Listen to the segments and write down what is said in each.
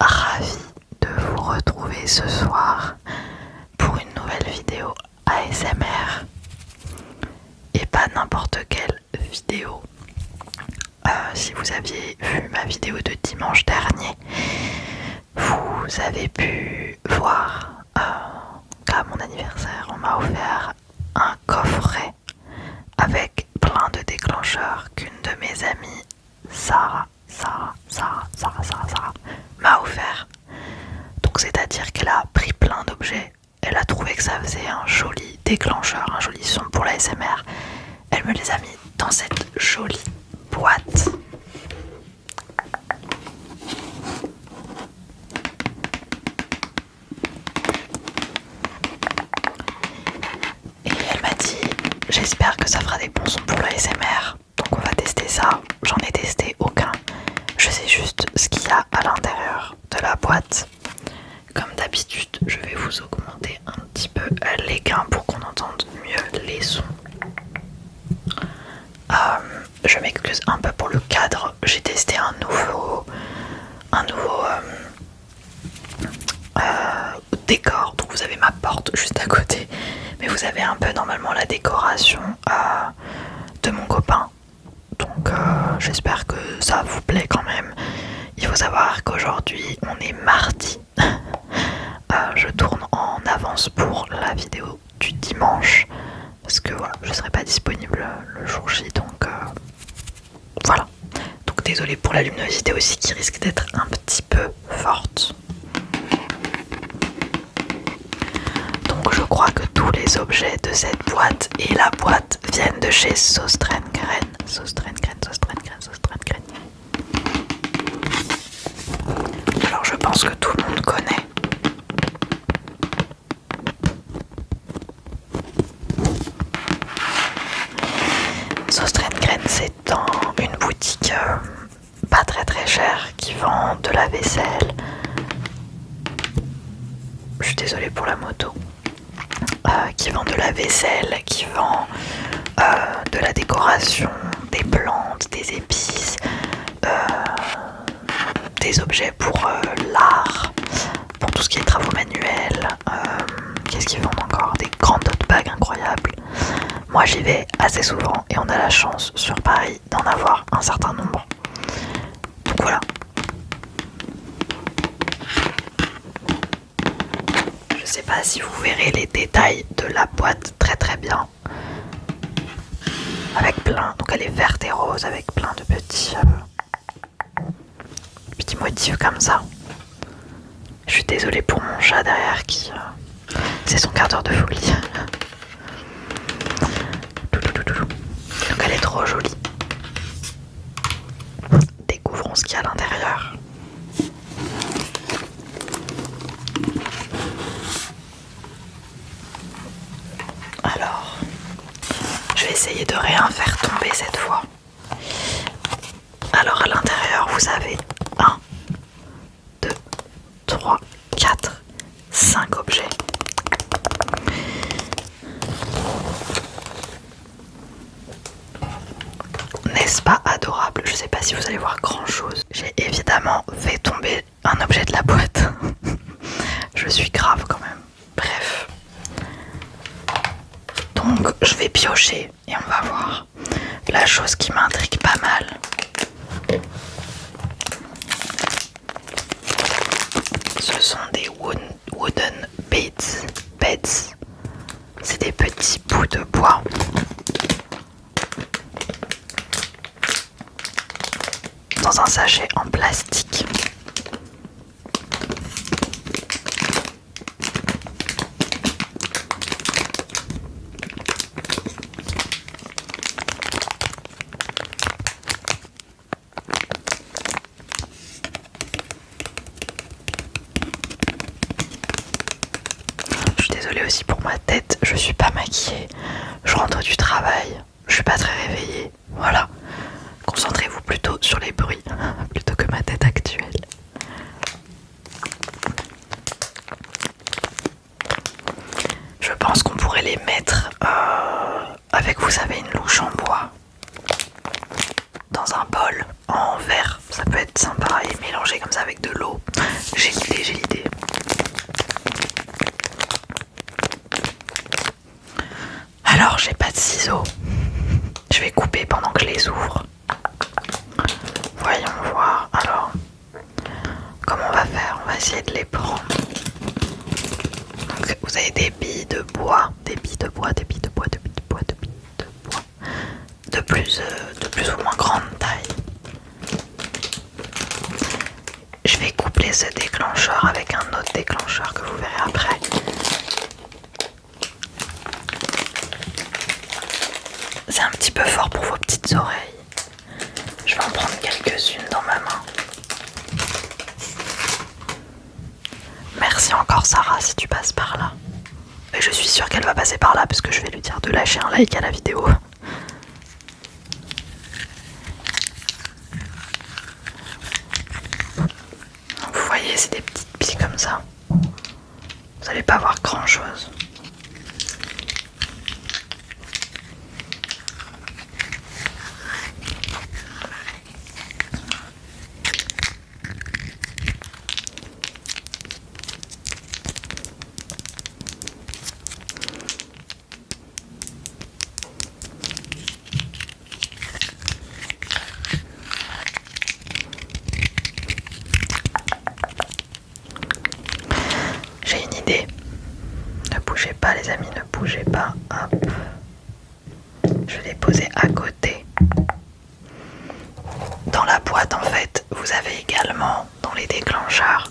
ravie de vous retrouver ce soir pour une nouvelle vidéo ASMR et pas n'importe quelle vidéo. Si vous aviez vu ma vidéo de dimanche dernier, vous avez pu voir qu'à mon anniversaire on m'a offert un coffret avec plein de déclencheurs qu'une de mes amies, Sarah, m'a offert. Donc c'est-à-dire qu'elle a pris plein d'objets, elle a trouvé que ça faisait un joli déclencheur, un joli son pour la SMR. Elle me les a mis dans cette jolie boîte. Et elle m'a dit, j'espère que ça fera des bons sons pour la SMR. Donc on va tester ça. J'en ai testé aucun. Je sais juste ce qu'il y a à l'intérieur de la boîte. Comme d'habitude, je vais vous augmenter un petit peu les gains pour qu'on entende mieux les sons. Je m'excuse un peu pour le cadre. J'ai testé un nouveau décor. Donc vous avez ma porte juste à côté, mais vous avez un peu normalement la décoration de mon copain. Donc j'espère que ça vous plaît quand même. Il faut savoir qu'aujourd'hui on est mardi. Je tourne en avance pour la vidéo du dimanche parce que voilà, je serai pas disponible le jour J, donc voilà. Donc désolé pour la luminosité aussi qui risque d'être un petit peu forte. Donc je crois que tous les objets de cette boîte et la boîte viennent de chez Sostrengren. Alors je pense que tout le monde connaît. Sostrengren, c'est dans une boutique pas très chère qui vend de la vaisselle. Je suis désolée pour la moto. Qui vend de la vaisselle, qui vend de la décoration, des plantes, des épices, des objets pour l'art, pour tout ce qui est travaux manuels. Qu'est-ce qu'ils vendent encore? Des grandes tote bags incroyables. Moi j'y vais assez souvent et on a la chance sur Paris d'en avoir un certain nombre. Donc voilà. Je sais pas si vous verrez les détails de la boîte très bien. Avec plein, donc elle est verte et rose avec plein de petits motifs comme ça. Je suis désolée pour mon chat derrière qui c'est son quart d'heure de folie. Donc elle est trop jolie. Découvrons ce qu'il y a à l'intérieur. Alors, je vais essayer de rien faire tomber cette fois. Alors à l'intérieur, vous avez 1, 2, 3, 4, 5 objets. N'est-ce pas adorable? Je sais pas si vous allez voir grand chose. J'ai évidemment fait tomber un objet de la boîte. Je suis grave quand même. Bref. Donc je vais piocher et on va voir. La chose qui m'intrigue pas mal, ce sont des wooden beds. C'est des petits bouts de bois. Dans un sachet en plastique. Je suis désolée aussi pour ma tête, je suis pas maquillée. Je rentre du travail, je suis pas très réveillée. Voilà. Concentrez-vous plutôt sur les bruits plutôt que ma tête actuelle. Je pense qu'on pourrait les mettre avec, vous savez, une louche en bois dans un bol en verre. Ça peut être sympa et mélanger comme ça avec de l'eau. essayer de les prendre. Donc, vous avez des billes de bois, des billes de bois, des billes de bois, des billes de bois, des billes de bois, de plus ou moins grande taille. Je vais coupler ce déclencheur avec un autre déclencheur que vous verrez après. C'est un petit peu fort pour vos petites oreilles. Je vais en prendre quelques-unes dans ma main. Merci encore Sarah si tu passes par là. Et je suis sûre qu'elle va passer par là parce que je vais lui dire de lâcher un like à la vidéo. Vous voyez, c'est des petites billes comme ça. Vous n'allez pas voir grand chose. J'ai une idée. Ne bougez pas les amis, ne bougez pas. Hop. Je vais les poser à côté. Dans la boîte en fait, vous avez également dans les déclencheurs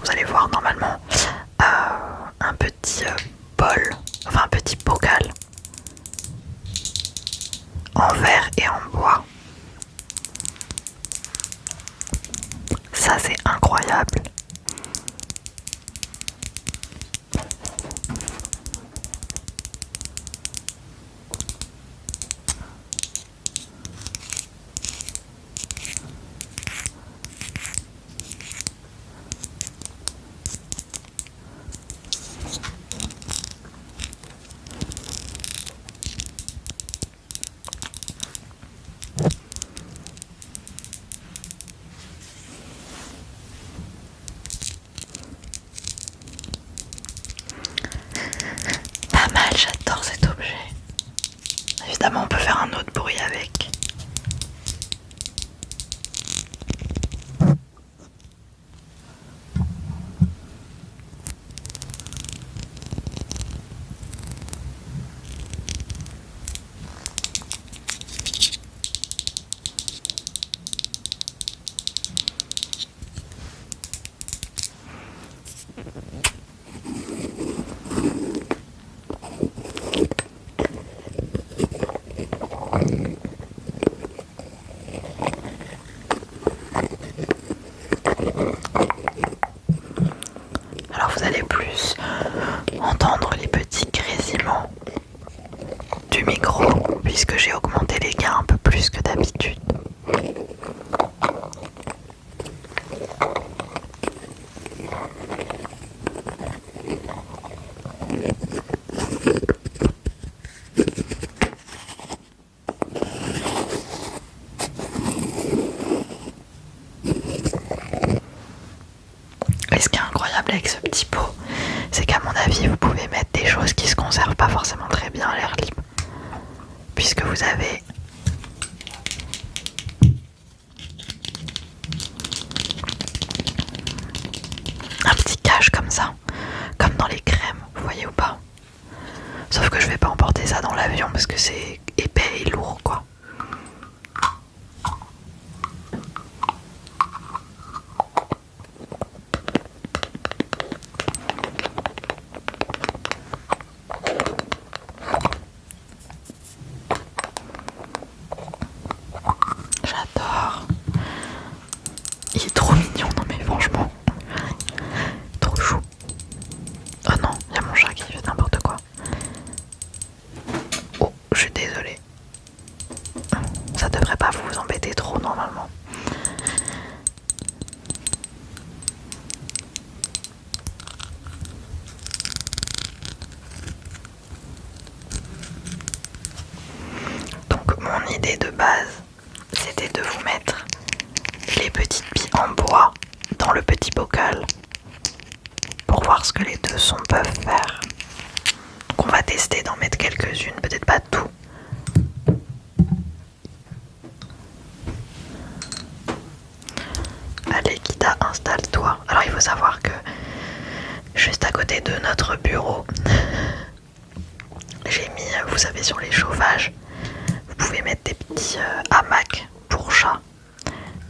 vous allez voir normalement un petit bol, enfin un petit bocal en verre et en bois. Ça c'est incroyable. Pas mal, j'adore cet objet. Évidemment, on peut faire un autre bruit avec. Alors vous allez plus entendre les petits grésillements du micro puisque j'ai augmenté les gains un peu plus que d'habitude. Et ce qui est incroyable avec ce petit pot, c'est qu'à mon avis, vous pouvez mettre des choses qui se conservent pas forcément très bien à l'air libre. Puisque vous avez un petit cache comme ça, comme dans les crèmes, vous voyez ou pas? Sauf que je vais pas emporter ça dans l'avion parce que c'est épais et lourd quoi. J'adore. Il est trop mignon, non mais franchement. Trop chou. Oh non, il y a mon chat qui fait n'importe quoi. Oh, je suis désolée. Ça devrait pas vous embêter trop normalement. Donc mon idée de base, c'était de vous mettre les petites billes en bois dans le petit bocal pour voir ce que les deux sons peuvent faire. Donc on va tester d'en mettre quelques-unes, peut-être pas tout. ça, installe-toi. Alors il faut savoir que juste à côté de notre bureau, j'ai mis, vous savez, sur les chauffages, vous pouvez mettre des petits hamacs pour chat.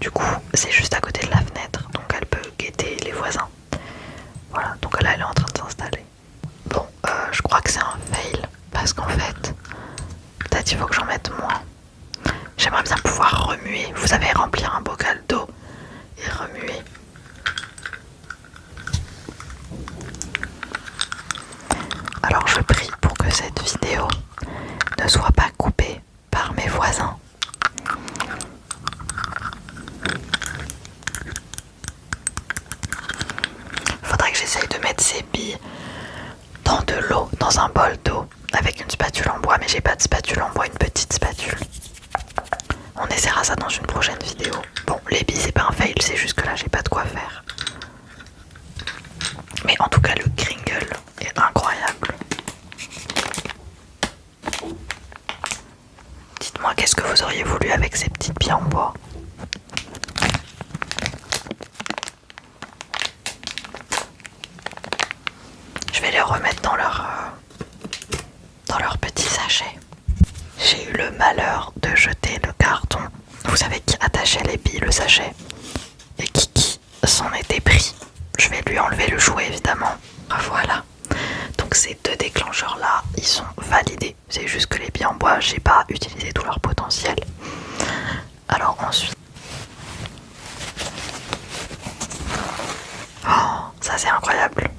Du coup, c'est juste à côté de la fenêtre, donc elle peut guetter les voisins. Voilà, donc là elle est en train de s'installer. Bon, je crois que c'est un fail, parce qu'en fait, peut-être il faut que j'en mette moins. J'aimerais bien pouvoir remuer, vous savez, remplir un bocal d'eau et remuer. Alors je prie pour que cette vidéo ne soit pas coupée par mes voisins. Faudrait que j'essaye de mettre ces billes dans de l'eau, dans un bol d'eau, avec une spatule en bois, mais j'ai pas de spatule en bois, une petite spatule. On essaiera ça dans une prochaine vidéo. Bon, les billes c'est pas un fail, c'est juste que là j'ai pas de quoi faire. Mais en tout cas le Kringle est incroyable. Dites-moi qu'est-ce que vous auriez voulu avec ces petites billes en bois. Je vais les remettre dans leur petit sachet. J'ai eu le malheur de jeter le carton, vous savez, qui attachait les billes, le sachet. Et Kiki s'en était pris. Je vais lui enlever le jouet évidemment. Voilà. Donc ces deux déclencheurs là, ils sont validés. C'est juste que les billes en bois, j'ai pas utilisé tout leur potentiel. Alors ensuite... Oh, ça c'est incroyable.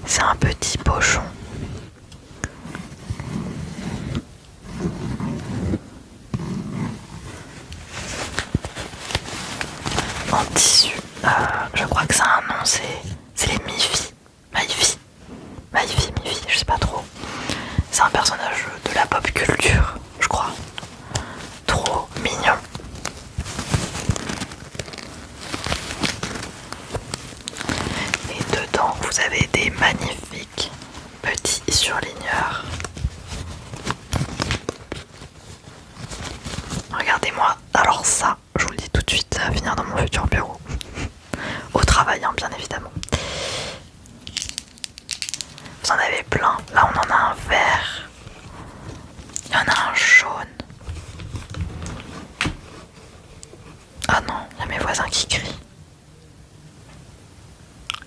C'est un petit pochon. En tissu. Je crois que ça a un nom, c'est les Mifi. Mifi, je sais pas trop. C'est un personnage de la pop culture, je crois. Trop mignon. Et dedans, vous avez des magnifiques petits surligneurs. Regardez-moi. Alors ça, je vous le dis tout de suite, ça va finir dans mon futur bureau. Au travail, hein, bien évidemment. Vous en avez plein. Là, on en a un vert. Il y en a un jaune. Ah non, il y a mes voisins qui crient.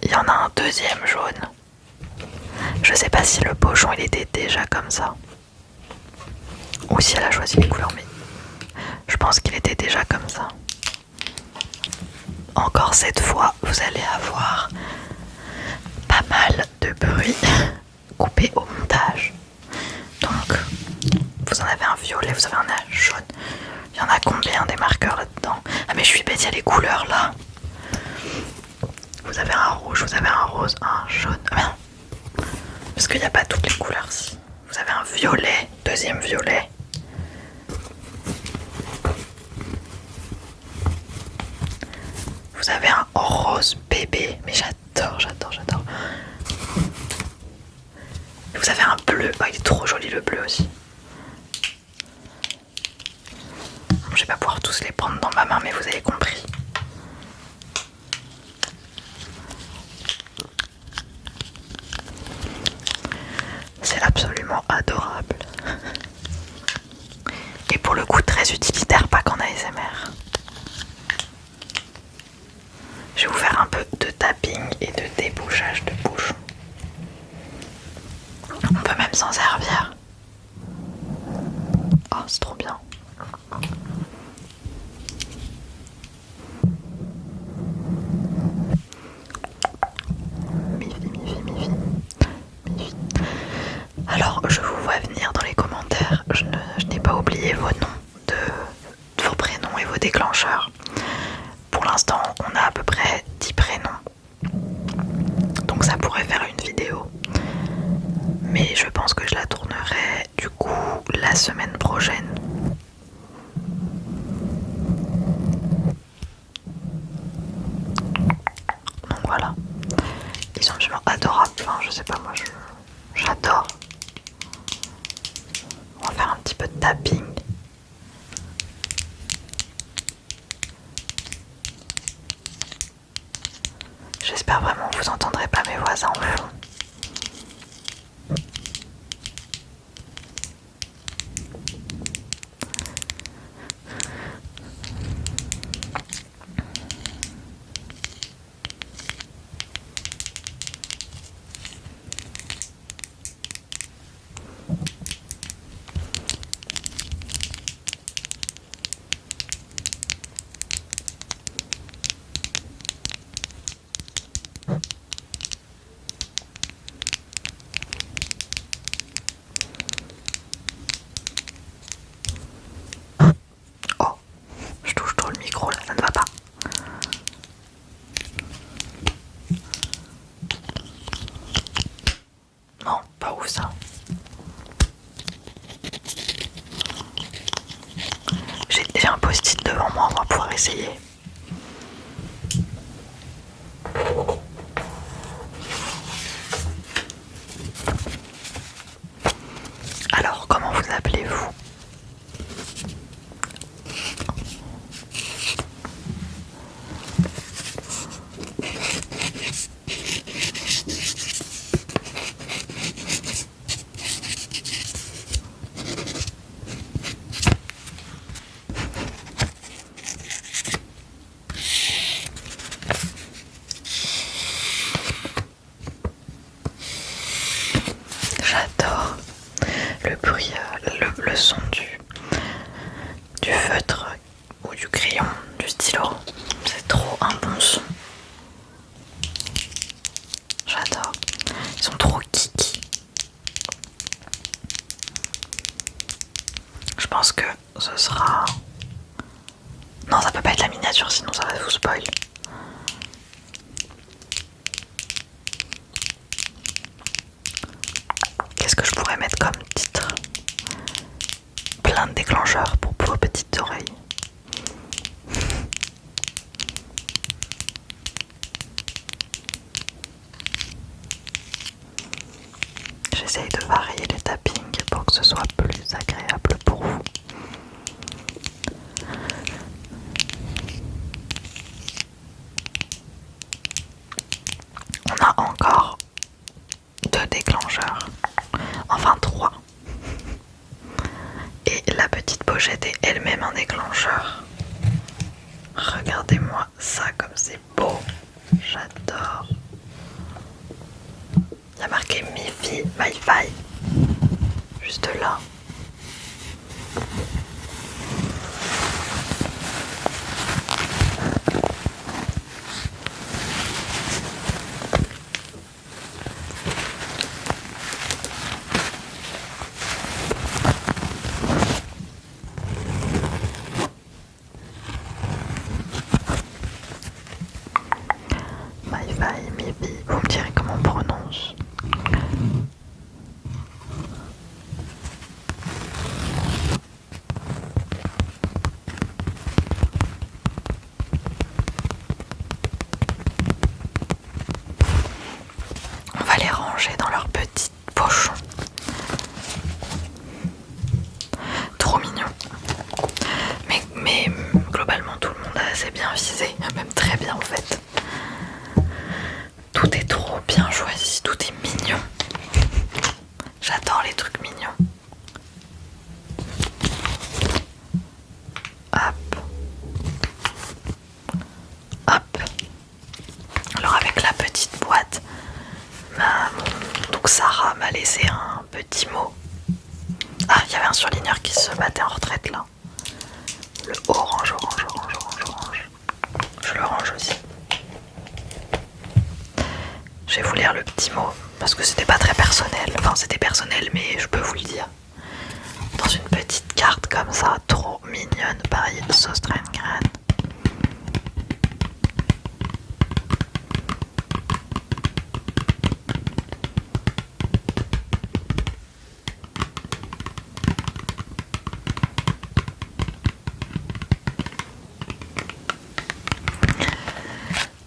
Il y en a un deuxième jaune. Je sais pas si le pochon il était déjà comme ça, ou si elle a choisi les couleurs, mais je pense qu'il était déjà comme ça. Encore cette fois, vous allez avoir pas mal de bruit coupé au montage. Donc, vous en avez un violet, vous avez un jaune. Il y en a combien des marqueurs là-dedans? Ah mais je suis bête, il y a les couleurs là. Vous avez un rouge, vous avez un rose, un jaune. Ah mais non, parce qu'il n'y a pas toutes les couleurs ici. Vous avez un violet, deuxième violet. Vous avez un rose bébé, mais j'adore. Vous avez un bleu, oh, il est trop joli le bleu aussi. Je vais pas pouvoir tous les prendre dans ma main, mais vous avez compris. C'est absolument adorable. Et pour le coup très utilitaire, pas qu'en ASMR. Je vais vous faire un peu de tapping et de débouchage de bouche. On peut même s'en servir. Oh, c'est trop bien. Mifi. Alors, je vous vois venir dans les commentaires. Je n'ai pas oublié vos noms, vos prénoms et vos déclencheurs. Pour l'instant, on a à peu près 10 prénoms. Donc ça pourrait faire une vidéo. Mais je pense que je la tournerai du coup la semaine prochaine. Donc voilà. Ils sont absolument adorables. Enfin, je sais pas, moi j'adore. On va faire un petit peu de tapping. mettrai ça en fond. Je touche trop le micro là, ça ne va pas. Non, pas ouf ça. J'ai un post-it devant moi, on va pouvoir essayer. Alors, comment vous appelez-vous? J'adore le bruit, le son du feutre ou du crayon, du stylo. C'est trop un bon son. J'adore. Ils sont trop kiki. Je pense que ce sera... Non, ça peut pas être la miniature, sinon ça va vous spoil. Qu'est-ce que je pourrais mettre comme titre? Plein de déclencheurs pour vos petites oreilles. J'essaye de varier les tappings pour que ce soit plus agréable pour vous. On a encore 2 déclencheurs, enfin 3. Et la petite pochette est elle-même un déclencheur. Regardez-moi ça comme c'est beau, j'adore. Il y a marqué Mi-Fi, Wi-Fi, juste là. Wi-Fi, Mi-Fi, vous me direz comment on prononce. On va les ranger dans leurs petits pochons. Trop mignon. Mais globalement tout le monde a assez bien visé, même très bien en fait. Tout est trop bien choisi, tout est mignon. J'adore les trucs mignons. Hop. Hop. Alors avec la petite boîte, donc Sarah m'a laissé un petit mot. Ah, il y avait un surligneur qui se battait en retraite là. Le orange, orange, orange, orange, orange. Je le range aussi. Je vais vous lire le petit mot parce que c'était pas très personnel. Enfin, c'était personnel, mais je peux vous le dire. Dans une petite carte comme ça, trop mignonne, by Sostrengren.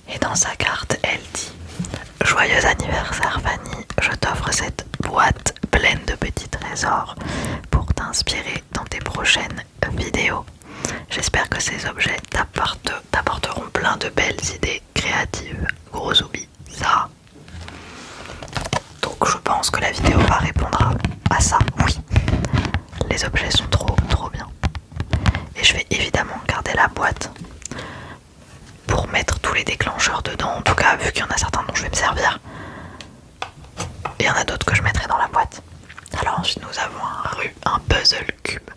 Et dans sa carte, elle dit: joyeux anniversaire Fanny, je t'offre cette boîte pleine de petits trésors pour t'inspirer dans tes prochaines vidéos. J'espère que ces objets t'apporteront plein de belles idées créatives. Gros zoubi, ça. pense que la vidéo va répondre à ça, oui. Les objets sont trop bien. Et je vais évidemment garder la boîte pour mettre tous les déclencheurs dedans. En tout cas, vu qu'il y en a certains dont je vais me servir. Et il y en a d'autres que je mettrai dans la boîte. Alors ensuite nous avons un puzzle cube.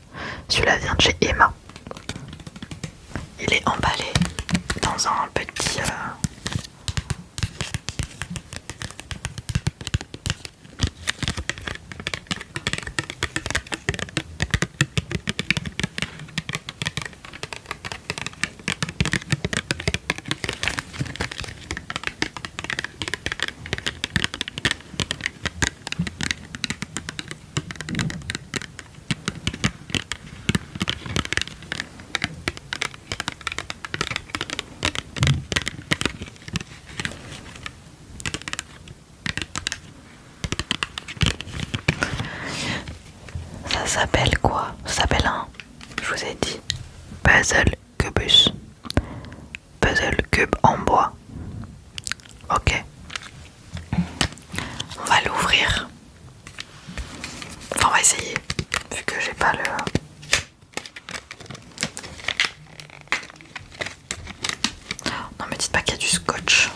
Celui-là vient de chez Emma. Il est emballé dans un petit... Ça s'appelle quoi? Ça s'appelle je vous ai dit, puzzle cubus. Puzzle cube en bois. Ok. On va l'ouvrir. Enfin, on va essayer, vu que j'ai pas le... Non, me dites pas qu'il y a du scotch.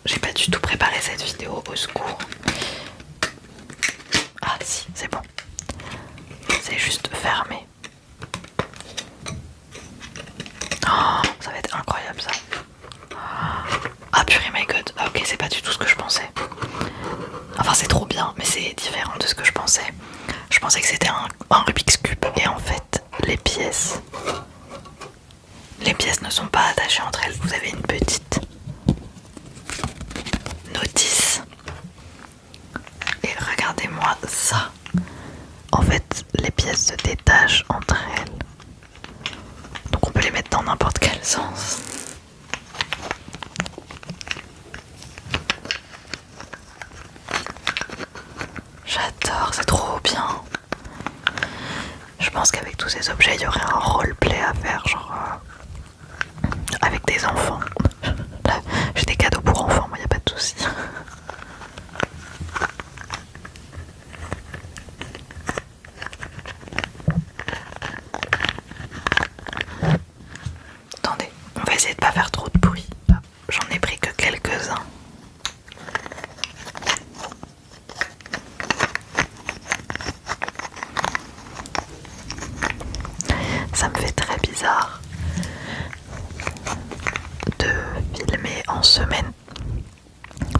J'ai pas du tout préparé cette vidéo, au secours. Ah si, c'est bon. C'est juste fermé. Oh, ça va être incroyable ça. Ah purée my god. Ah, ok, c'est pas du tout ce que je pensais. Enfin c'est trop bien, mais c'est différent de ce que je pensais. Je pensais que c'était un Rubik's Cube et en fait les pièces ne sont pas attachées entre elles. Vous avez une petite notice. Et regardez-moi ça. En fait, les pièces se détachent entre elles. Donc on peut les mettre dans n'importe quel sens. J'adore, c'est trop bien. Je pense qu'avec tous ces objets, il y aurait un roleplay à faire, genre avec des enfants. Là, j'ai des cadeaux pour enfants, moi, y a pas de souci. Attendez, on va essayer de pas faire trop de bruit. J'en ai pris que quelques-uns. Ça me fait très bizarre de filmer en semaine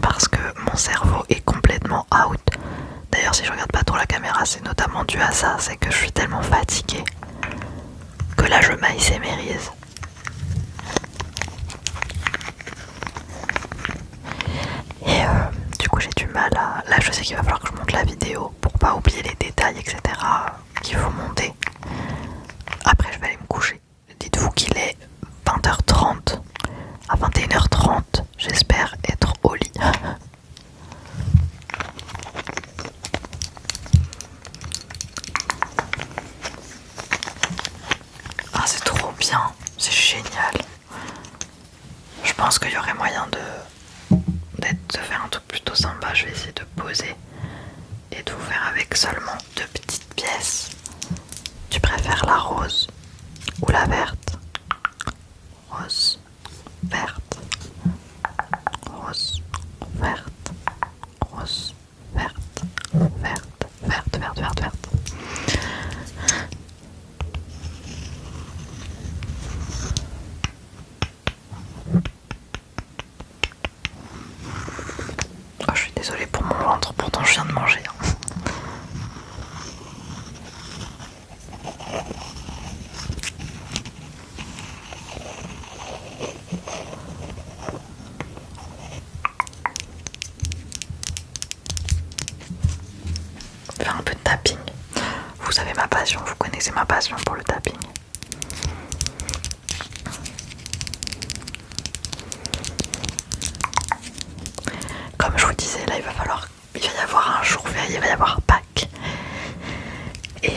parce que mon cerveau est complètement out. D'ailleurs, si je regarde pas trop la caméra, c'est notamment dû à ça, c'est que je suis tellement fatiguée que là je m'ASMRise. Et du coup j'ai du mal à... Là je sais qu'il va falloir que je monte la vidéo pour pas oublier les détails, etc. qu'il faut monter. Après je vais aller me coucher. Dites-vous qu'il est 20h30. À 21h30, j'espère être au lit. Ah c'est trop bien, c'est génial. Je pense qu'il y aurait moyen de faire un truc plutôt sympa. Je vais essayer de poser et de vous faire avec seulement 2 petites pièces. Tu préfères la rose ou la verte? Rose, verte, rose, verte, rose, verte, verte, verte, verte, verte, verte. Oh, je suis désolée pour mon ventre, pourtant je viens de manger. Faire un peu de tapping. Vous savez ma passion, vous connaissez ma passion pour le tapping. Comme je vous disais, là il va y avoir un jour férié, il va y avoir Pâques. Et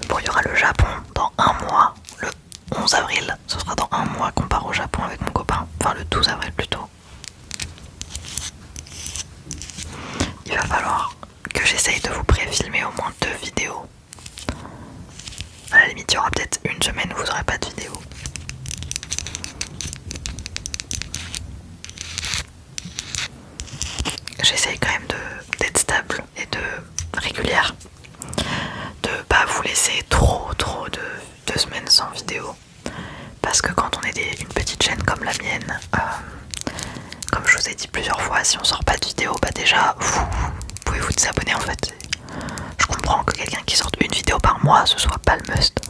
bon, il y aura le Japon dans un mois, le 11 avril. Ce sera dans un mois qu'on part au Japon avec mon copain. Enfin le 12 avril plutôt. laisser trop de semaines sans vidéo. Parce que quand on est une petite chaîne comme la mienne, comme je vous ai dit plusieurs fois, si on sort pas de vidéo, bah déjà vous pouvez vous désabonner en fait. Je comprends que quelqu'un qui sorte une vidéo par mois, ce soit pas le must.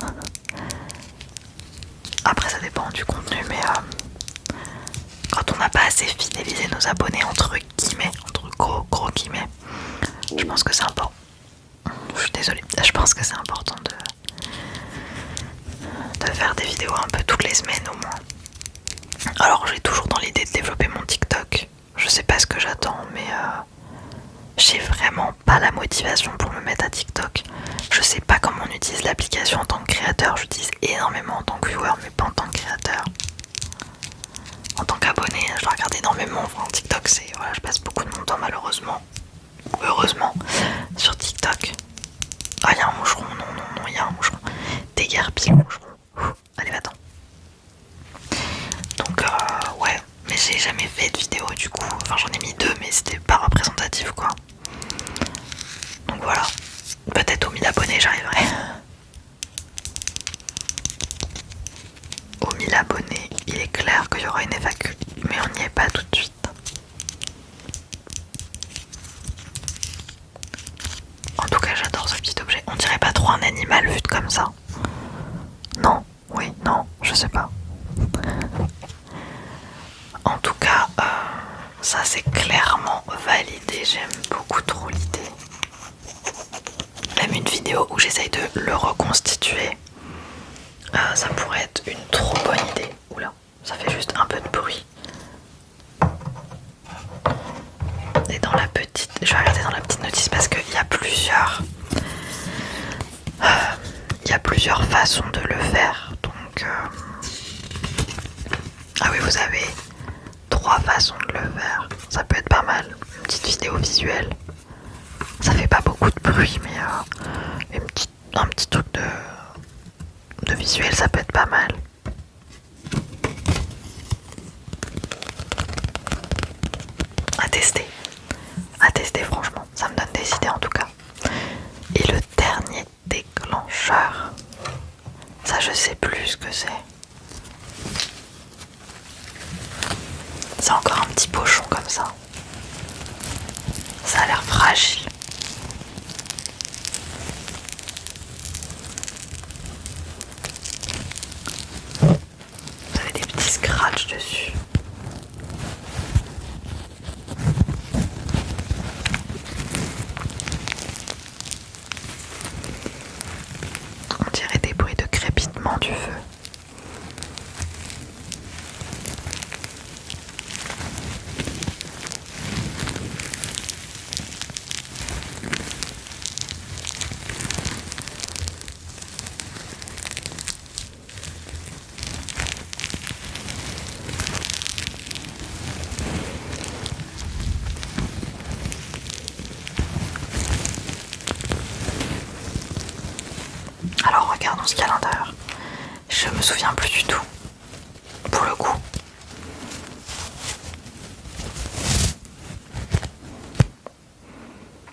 Après ça dépend du contenu, mais quand on n'a pas assez fidélisé nos abonnés entre guillemets, entre gros guillemets, je pense que c'est important. Je suis désolée, je pense que c'est important de faire des vidéos un peu toutes les semaines au moins. Alors j'ai toujours dans l'idée de développer mon TikTok. Je sais pas ce que j'attends, mais j'ai vraiment pas la motivation pour me mettre à TikTok. Je sais pas comment on utilise l'application en tant que créateur. J'utilise énormément en tant que viewer, mais pas en tant que créateur. En tant qu'abonné, je la regarde énormément. Enfin, TikTok, c'est voilà, je passe beaucoup de mon temps malheureusement, ou heureusement, sur TikTok. Ah, il y a un moucheron, non, il y a un moucheron. Déguerpis le moucheron. Allez, va-t'en. Donc, ouais, mais j'ai jamais fait de vidéo du coup. Enfin, j'en ai mis 2, mais c'était pas représentatif quoi. Donc voilà, peut-être aux 1000 abonnés, j'arriverai. Aux 1000 abonnés, il est clair qu'il y aura une FAQ, mais on n'y est pas tout de suite. En tout cas, j'adore ce petit objet. On dirait pas trop un animal vu comme ça. Non, oui, non, je sais pas. En tout cas, ça c'est clairement validé. J'aime beaucoup trop l'idée. Même une vidéo où j'essaye de le reconstituer, ça pourrait être une trop bonne idée. Oula, ça fait juste un peu de bruit. Et dans la petite, je vais regarder dans la petite notice parce qu'il y a plusieurs façons de le faire. Donc, ah oui, vous avez 3 façons de le faire. Ça peut être pas mal. Une petite vidéo visuelle. Ça fait pas beaucoup de bruit, mais un petit truc de visuel, ça peut être pas mal. À tester franchement, ça me donne des idées en tout cas. Et le dernier déclencheur, ça je sais plus ce que c'est. C'est encore un petit pochon comme ça. Ça a l'air fragile. Vous avez des petits scratchs dessus. On dirait des bruits de crépitement du feu. Alors regardons ce qu'il y a à l'intérieur. Je me souviens plus du tout. Pour le coup.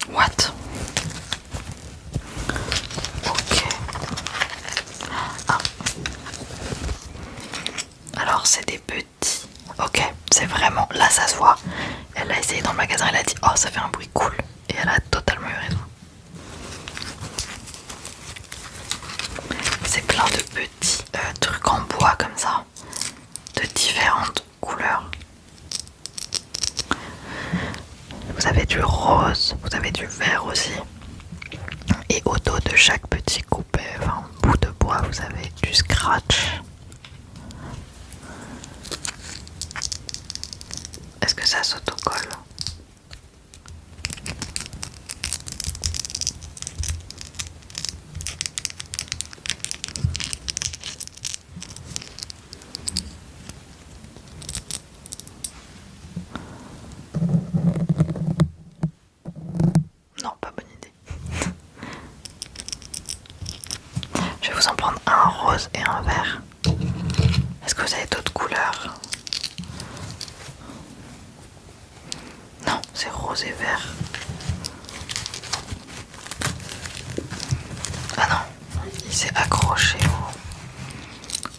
What? Ok. Ah. Alors c'est des petits. Ok, c'est vraiment. Là ça se voit. Elle a essayé dans le magasin, elle a dit oh ça fait un bruit cool. Et elle a totalement eu raison. C'est plein de petits trucs en bois comme ça. De différentes couleurs. Vous avez du rose, vous avez du vert aussi. Et au dos de chaque petit coupé, enfin bout de bois, vous avez du scratch. Est-ce que ça s'autocolle? Non, pas bonne idée. Je vais vous en prendre un rose et un vert. Est-ce que vous avez d'autres couleurs? Non, c'est rose et vert. Ah non, Il s'est accroché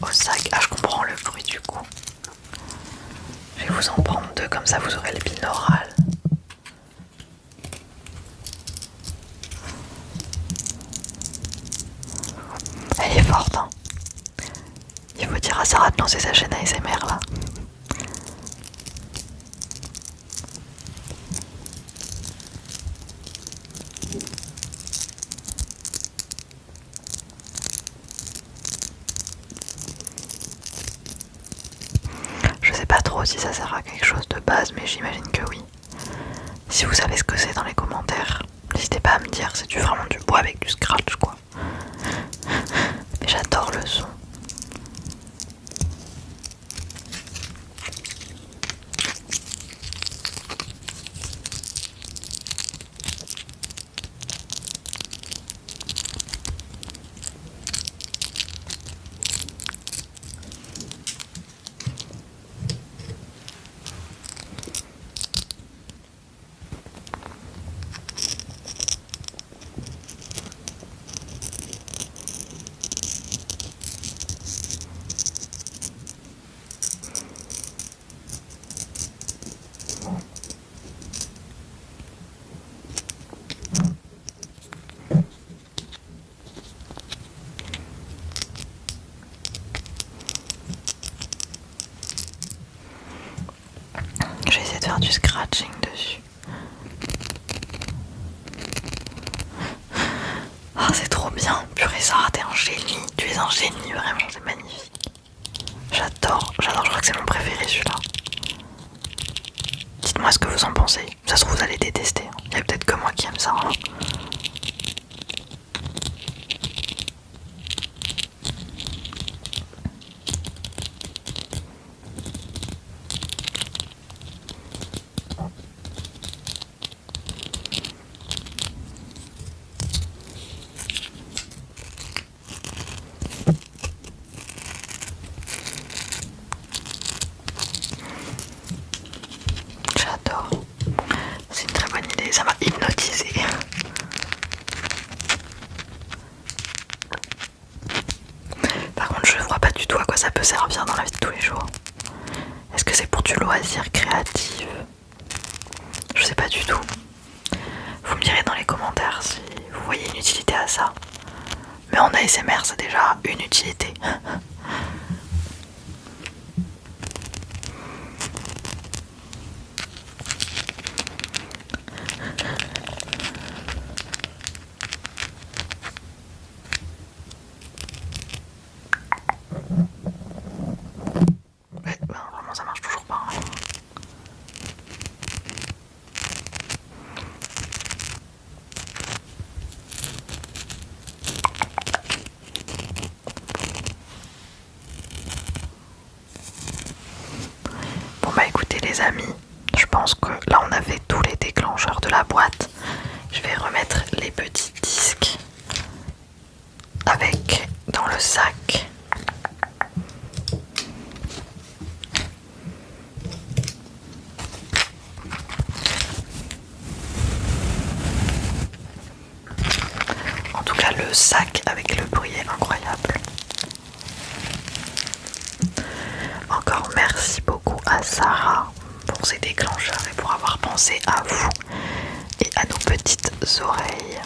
au sac. Ah, je comprends le bruit du coup. Je vais vous en prendre deux, comme ça vous aurez le binaural. Elle est forte, hein. Il faut dire à Sarah de lancer sa chaîne ASMR là. Je sais pas trop si ça sert à quelque chose de base, mais j'imagine que oui. Si vous savez ce que c'est dans les commentaires, n'hésitez pas à me dire, c'est vraiment du bois avec du scratch quoi. Mais j'adore le son. Je vais essayer de faire du scratching dessus. Ah, c'est trop bien. Purée Sarah, t'es un génie. Tu es un génie, vraiment, c'est magnifique. J'adore, je crois que c'est mon préféré celui-là. Dites-moi ce que vous en pensez. Ça se trouve vous allez détester. Il y a peut-être que moi qui aime ça. Hein. J'adore. C'est une très bonne idée, ça m'a hypnotisé. Par contre, je vois pas du tout à quoi ça peut servir dans la vie de tous les jours. Est-ce que c'est pour du loisir créatif? Je sais pas du tout. Vous me direz dans les commentaires si vous voyez une utilité à ça. Mais en ASMR, c'est déjà une utilité. Ouais, ben, vraiment ça marche toujours pas. Hein. Bon bah écoutez les amis, je pense que là on avait tous les déclencheurs de la boîte. Je vais remettre les petits disques avec dans le sac. En tout cas le sac avec le bruit est incroyable. Encore merci beaucoup à Sarah pour ces déclencheurs et pour avoir pensé à vous et à nos petites oreilles.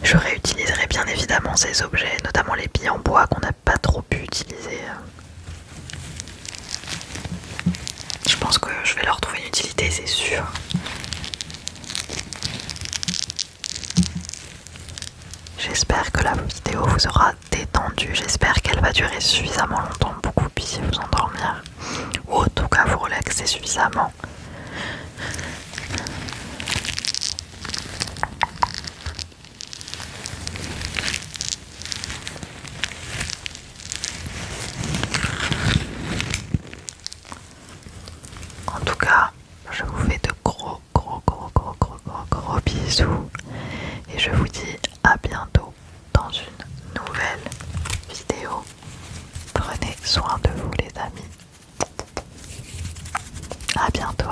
Je réutiliserai bien évidemment ces objets, notamment les billes en bois qu'on n'a pas trop pu utiliser. Je pense que je vais leur trouver une utilité, c'est sûr. J'espère que la vidéo vous aura détendu, j'espère qu'elle va durer suffisamment longtemps pour que vous puissiez vous endormir. Ou en tout cas vous relaxer suffisamment. En tout cas, je vous fais de gros bisous. Et je vous dis à bientôt dans une nouvelle vidéo. Prenez soin de vous les amis. À bientôt.